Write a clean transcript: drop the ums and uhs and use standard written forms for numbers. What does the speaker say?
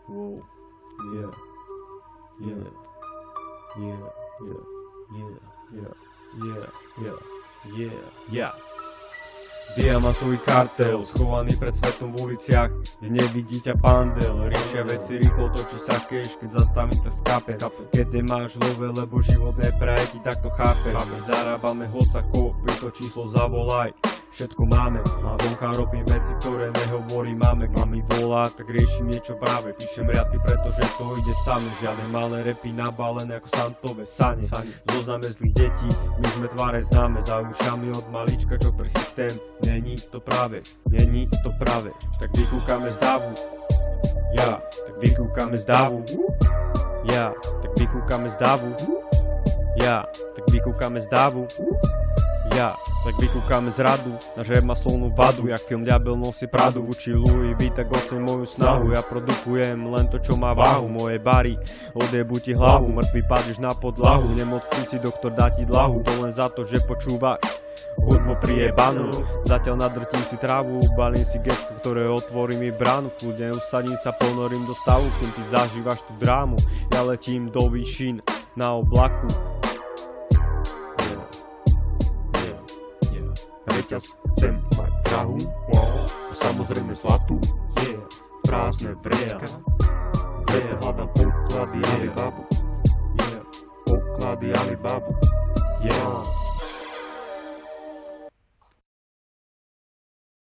Whoa. Yeah. Yeah. Yeah. Yeah. Yeah. Yeah. Yeah. Yeah. Yeah. Diamantový kartel, schovaný pred svetom v uliciach, kde nevidí ťa pandel. Riešia veci rýchlo, točí sa keš, keď zastavím to skape. Keď nemáš love, lebo život nepraje ti, tak to chápem. Zarábame hoca kópy, to číslo zavolaj. Všetko máme, a vonka robím veci, ktoré nehovorím máme. Keď mi volá, tak riešim niečo práve. Píšem riadky, pretože to ide same. Žiadne malé repy nabalené ako santové sane. Zozname zlých detí, my sme tváre známe. Za ušami od malička, čo pre systém. Není to práve, není to práve. Tak vykúkame z davu. Ja, tak vykúkame z davu. Ja, tak vykúkame z davu. Ja, tak vykúkame z davu. Ja, tak vykúkame z radu, náš rap má slovnú vadu, jak film Diabel nosí Pradu. Učí Louis V, tak oceň moju snahu, ja produkujem len to, čo má váhu. Moje bary odjebu ti hlavu, mŕtvy padneš na podlahu. V nemocnici doktor dá ti dlahu, to len za to, že počúvaš hudbu prijebanú. Zatiaľ nadrtím si trávu, balím si gečku, ktoré otvorí mi bránu. V kľudne usadím sa, ponorím do stavu, kým ty zažívaš tú drámu. Ja letím do výšin na oblaku. Reťaz, chcem mať Prahu, wow, samozrejme zlatú, yeah, prázdne vrecka, yeah, hľadám poklady Alibabu, yeah, poklady Alibabu, yeah.